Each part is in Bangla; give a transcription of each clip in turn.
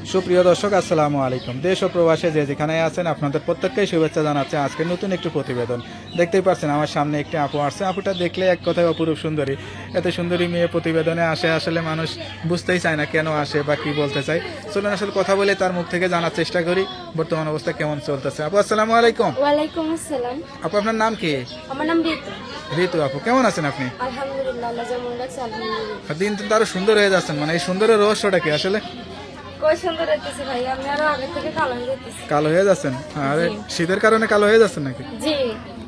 সুপ্রিয় দর্শক, আসসালামু আলাইকুম। দেশ ও প্রবাসে যে যেখানে আছেন আপনাদের প্রত্যেককেই শুভেচ্ছা জানাচ্ছে আজকে নতুন একটি প্রতিবেদন। দেখতেই পাচ্ছেন আমার সামনে একটি আপু আসছে। আপুটা দেখলে এক কথায় অপরূপ সুন্দরী। এত সুন্দরী মেয়ে প্রতিবেদনে আসে, আসলে মানুষ বুঝতেই চায় না কেন আসে বা কি বলতে চায়। চলুন আসলে কথা বলে তার মুখ থেকে জানার চেষ্টা করি বর্তমান অবস্থা কেমন চলতেছে। আপু আসসালামু আলাইকুম। ওয়ালাইকুম আসসালাম। আপু আপনার নাম কি? আমার নাম ঋতু। ঋতু আপু, কেমন আছেন আপনি? আলহামদুলিল্লাহ, আল্লাহ যেমন রাখছে আলহামদুলিল্লাহ। দিন দিন তো আরো সুন্দর হয়ে যাচ্ছেন, মানে এই সুন্দরের রহস্যটা কি আসলে? কই সুন্দর হইতেছে ভাই, আমি আরো আগে থেকে কালো হয়ে যেতেছি। কালো হয়ে যাচ্ছেন? আরে শীতের কারণে কালো হয়ে যাচ্ছেন নাকি? জি,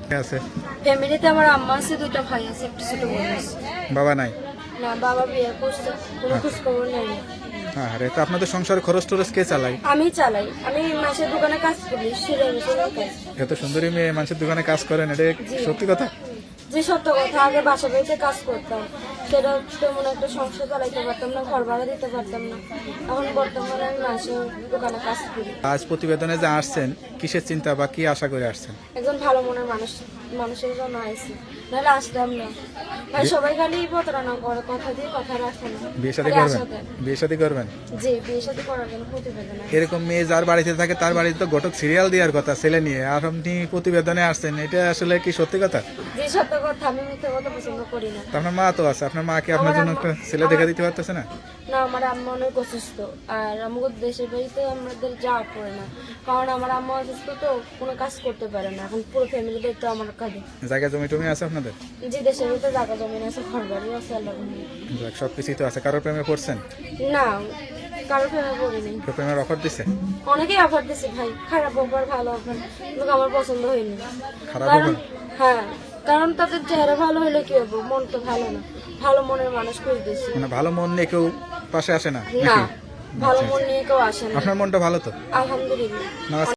ঠিক আছে। ফ্যামিলিতে আমার আম্মা আছে, দুটো ভাই আছে, একটা ছোট বোন আছে। বাবা নাই? না, বাবা বিয়ে করছে, কোনো খোঁজ খবর নেই। আরে তো আপনাদের সংসার খরচ টরচ কে চালায়? আমি চালাই, আমি মাসের দোকানে কাজ করি, সেলাই মেশিনের কাজ। এত সুন্দরী মেয়ে মানুষের দোকানে কাজ করেন, এটা সত্যি কথা? যে সত্য কথা, আগে বাসা বাড়িতে কাজ করতাম, সেটা তেমন একটা সংসার চালাইতে পারতাম না, ঘর ভাড়া দিতে পারতাম না। এখন বর্তমানে আমি মাসের দোকানে কাজ করি। আজ প্রতিবেদনে যে আসছেন, কিসের চিন্তা বা কি আশা করে আসছেন? একজন ভালো মনের মানুষের জন্য আইছি, নাহলে আসতাম না ভাই। সবাই খালি প্রতারণা করে, কথা দিয়ে কথা রাখে না। বিয়ে শাদী খালি করবেন? আশা দেয়। বিয়ে শাদী করবেন? জি, বিয়ে শাদী করার জন্য প্রতিবেদন আছে। এরকম মেয়ে যার বাড়িতে থাকে তার বাড়িতে তো ঘটক সিরিয়াল দেওয়ার কথা ছেলে নিয়ে, আর আপনি প্রতিবেদনে আসছেন, এটা আসলে কি সত্যি কথা? যে সত্য কথা, আমি মিথ্যে কথা পছন্দ করি না। তো আপনার মা তো আছে, আপনার মাকে আপনার জন্য একটা ছেলে দেখে দিতে পারতেছে না? না, আমার আম্মা অনেক অসুস্থ, আর আমাদের দেশের বাড়িতে আমাদের যাওয়া পড়ে না, কারণ আমার আম্মা অসুস্থ, তো কোনো কাজ করতে পারে না। এখন পুরো ফ্যামিলি দায়িত্ব আমার কাঁধে। জায়গা জমি টমি আছে আপনাদের? যে দেশের ভিতরে জায়গা জমি আছে, ঘর বাড়ি আছে, আল্লাহ রহমতে। যাক, সবকিছুই তো আছে। কারোর প্রেমে পড়ছেন? না, কারো প্রেমে পড়িনি। কেউ প্রেমের অফার দিছে? অনেকেই অফার দিছে ভাই, খারাপ অফার ভালো অফার, কিন্তু আমার পছন্দ হয়নি। খারাপ কারণ offer? হ্যাঁ, কারণ তাদের চেহারা ভালো হলে কি হবে, মন তো ভালো না। ভালো মনের মানুষ খুঁজতেছি। মানে ভালো মন নিয়ে কেউ পাশে আসে না না, নাকি? ভালো মন নিয়ে কেউ আসে না। আপনার মনটা ভালো তো? আলহামদুলিল্লাহ। না